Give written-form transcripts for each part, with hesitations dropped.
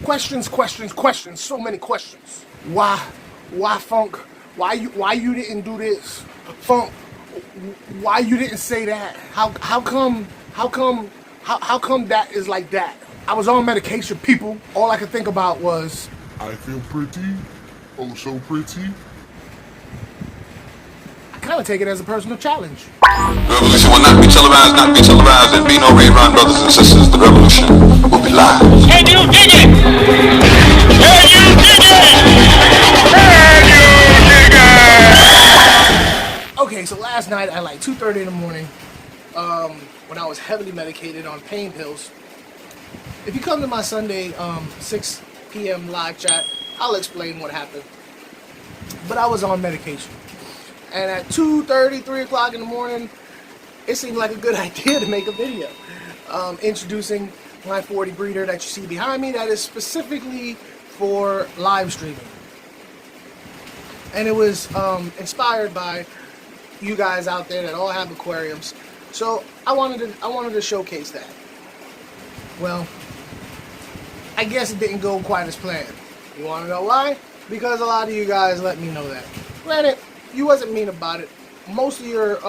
Questions. So many questions. Why Funk? Why you didn't do this? Funk, why you didn't say that? How come that is like that? I was on medication, people. All I could think about was, I feel pretty, oh so pretty. I kind of take it as a personal challenge. The revolution will not be televised, and be no rerun, brothers and sisters. The revolution will be live. Can you dig it? Can you dig it? Can you dig it? Okay, so last night at like 2:30 in the morning, when I was heavily medicated on pain pills. If you come to my Sunday 6 p.m. live chat, I'll explain what happened. But I was on medication. And at 2:30, 3 o'clock in the morning, it seemed like a good idea to make a video introducing my 40 breeder that you see behind me that is specifically for live streaming. And it was inspired by you guys out there that all have aquariums. So I wanted to showcase that. Well, I guess it didn't go quite as planned. You want to know why? Because a lot of you guys let me know that. Granted, you wasn't mean about it. Most of your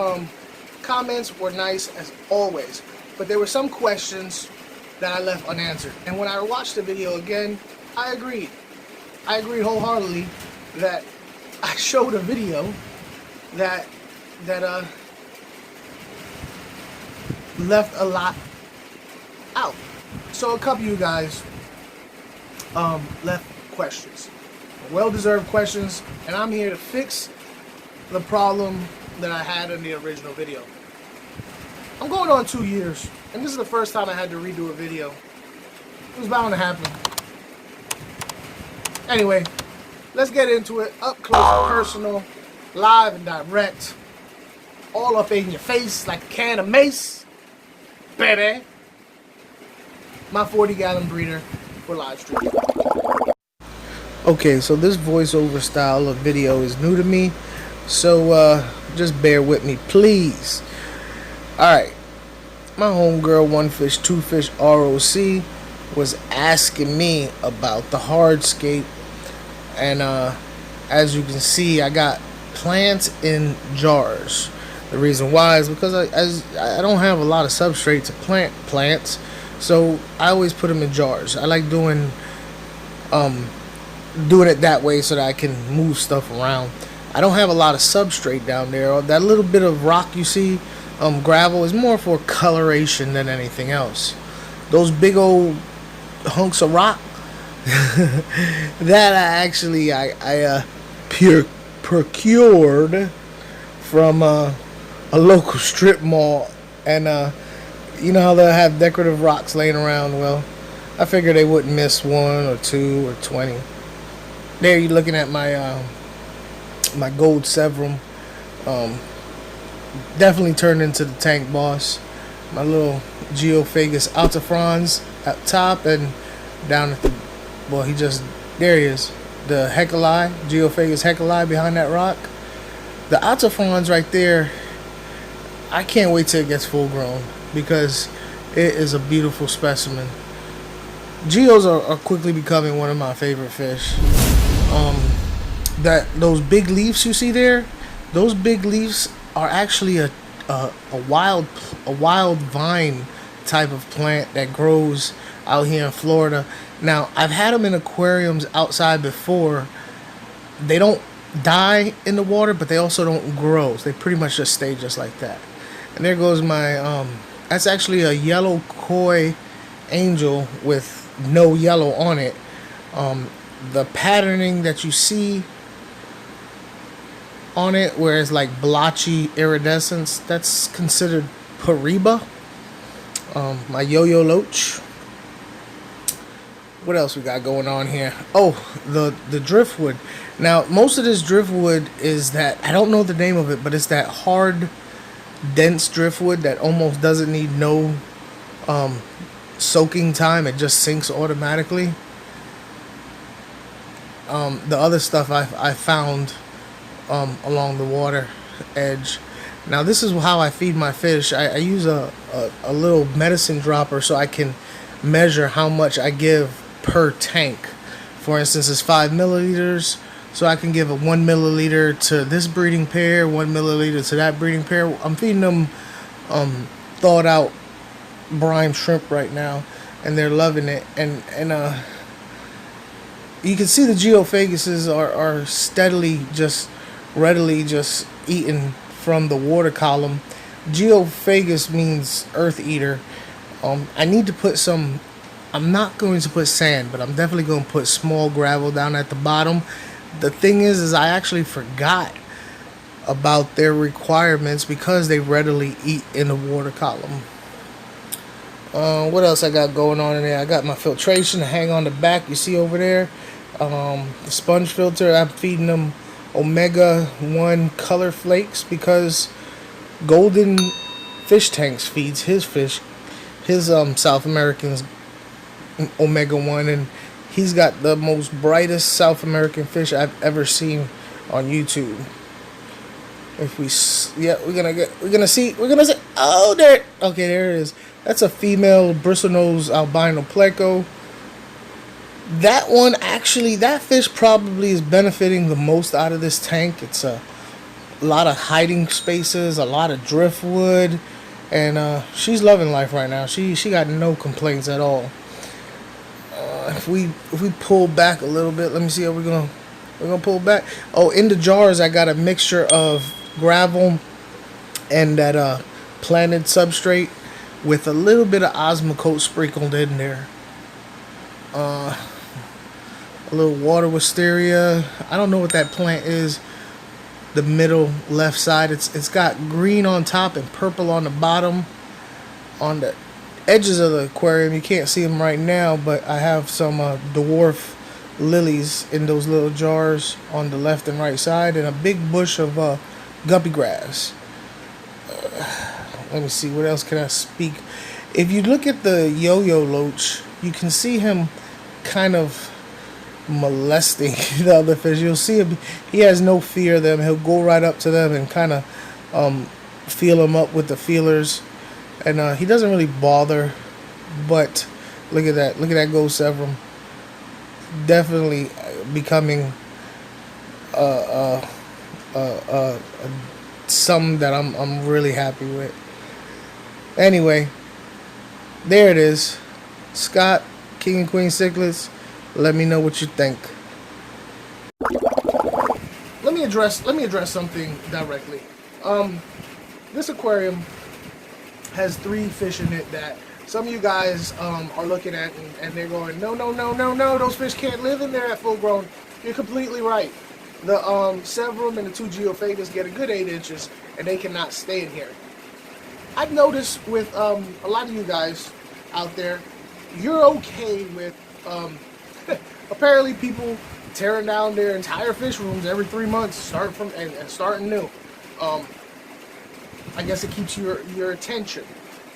comments were nice as always, but there were some questions that I left unanswered. And when I watched the video again, I agreed. I agreed wholeheartedly that I showed a video that left a lot out. So a couple of you guys left questions, well-deserved questions, and I'm here to fix the problem that I had in the original video. I'm going on 2 years, and this is the first time I had to redo a video. It was bound to happen. Anyway, let's get into it. Up close, personal, live and direct, all up in your face like a can of mace, baby. My 40-gallon breeder for live streaming. Okay, so this voiceover style of video is new to me, so just bear with me, please. Alright, my homegirl, One Fish, Two Fish ROC, was asking me about the Hardscape, and as you can see, I got plants in jars. The reason why is because I don't have a lot of substrate to plant plants, so I always put them in jars. I like doing it that way so that I can move stuff around. I don't have a lot of substrate down there. That little bit of rock you see, gravel, is more for coloration than anything else. Those big old hunks of rock, that I procured from a local strip mall, and you know how they'll have decorative rocks laying around. Well, I figured they wouldn't miss 1 or 2 or 20. There you're looking at my my gold severum. Definitely turned into the tank boss. My little geophagus alterfrons up top, and down at the, well, there he is, the hecali, geophagus hecali behind that rock. The alterfrons right there, I can't wait till it gets full grown because it is a beautiful specimen. Geos are quickly becoming one of my favorite fish. Those big leaves you see there, those big leaves are actually a wild vine type of plant that grows out here in Florida. Now, I've had them in aquariums outside before. They don't die in the water, but they also don't grow. So they pretty much just stay just like that. And there goes my that's actually a yellow koi angel with no yellow on it. The patterning that you see on it, where it's like blotchy iridescence, that's considered Pariba. My yo-yo loach. What else we got going on here? Oh, the driftwood. Now, most of this driftwood is that, I don't know the name of it, but it's that hard, dense driftwood that almost doesn't need no soaking time. It just sinks automatically. The other stuff I found along the water edge. Now, this is how I feed my fish. I use a little medicine dropper so I can measure how much I give per tank. For instance, it's 5 milliliters, so I can give a 1 milliliter to this breeding pair, 1 milliliter to that breeding pair. I'm feeding them thawed out brine shrimp right now, and they're loving it. And you can see the geophaguses are steadily, readily eating from the water column. Geophagus means earth eater. I need to put some, I'm not going to put sand, but I'm definitely going to put small gravel down at the bottom. The thing is I actually forgot about their requirements because they readily eat in the water column. What else I got going on in there? I got my filtration to hang on the back, you see over there. The sponge filter, I'm feeding them omega-1 color flakes because Golden Fish Tanks feeds his fish, his South Americans, omega-1, and he's got the most brightest South American fish I've ever seen on YouTube. If we, yeah, we're gonna see. Oh, there. Okay, there it is. That's a female Bristlenose albino Pleco. That one, actually, that fish probably is benefiting the most out of this tank. It's a lot of hiding spaces, a lot of driftwood, and she's loving life right now. She got no complaints at all. If we pull back a little bit, let me see how we're gonna pull back. Oh, in the jars I got a mixture of gravel and that planted substrate with a little bit of Osmocote sprinkled in there. A little water wisteria. I don't know what that plant is. The middle left side. It's got green on top and purple on the bottom. On the edges of the aquarium, you can't see them right now, but I have some dwarf lilies in those little jars on the left and right side, and a big bush of guppy grass. Let me see, what else can I speak? If you look at the yo-yo loach, you can see him kind of molesting the other fish. You'll see him, he has no fear of them. He'll go right up to them and kind of feel them up with the feelers, and he doesn't really bother. But look at that ghost severum, definitely becoming something that I'm really happy with. Anyway, there it is. Scott, King and Queen Cichlids, let me know what you think. Let me address something directly. This aquarium has 3 fish in it that some of you guys are looking at and they're going, no, those fish can't live in there at full grown. You're completely right. The severum and the 2 geophagus get a good 8 inches and they cannot stay in here. I've noticed with a lot of you guys out there, you're okay with apparently people tearing down their entire fish rooms every 3 months, starting new. I guess it keeps your attention.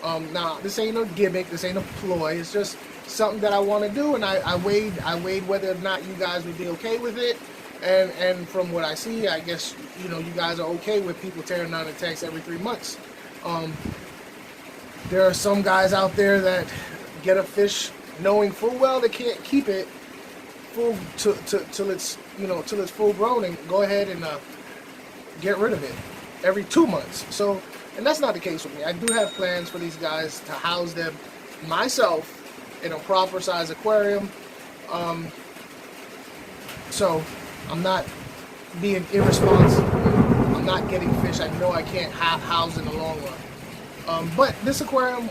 Now, this ain't a gimmick, this ain't a ploy. It's just something that I want to do, and I weighed whether or not you guys would be okay with it. And from what I see, I guess you guys are okay with people tearing down the tanks every 3 months. There are some guys out there that get a fish knowing full well they can't keep it full till it's full grown and go ahead and get rid of it every 2 months. So, and that's not the case with me. I do have plans for these guys to house them myself in a proper size aquarium. So I'm not being irresponsible. I'm not getting fish I know I can't house in the long run. But this aquarium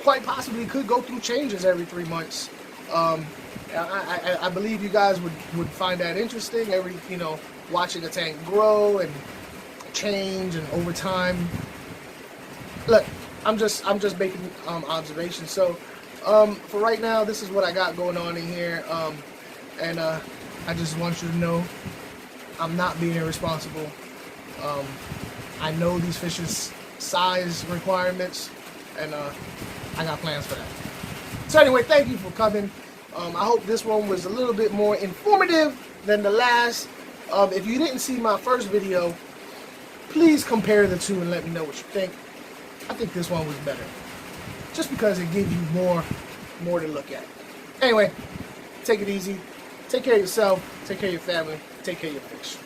quite possibly could go through changes every 3 months. I believe you guys would find that interesting. Watching a tank grow and change and over time. Look, I'm just making observations. So for right now, this is what I got going on in here. And I just want you to know I'm not being irresponsible. I know these fish's size requirements, and I got plans for that. So anyway, thank you for coming. I hope this one was a little bit more informative than the last. If you didn't see my first video, please compare the two and let me know what you think. I think this one was better, just because it gives you more to look at. Anyway, take it easy. Take care of yourself. Take care of your family. Take care of your fish.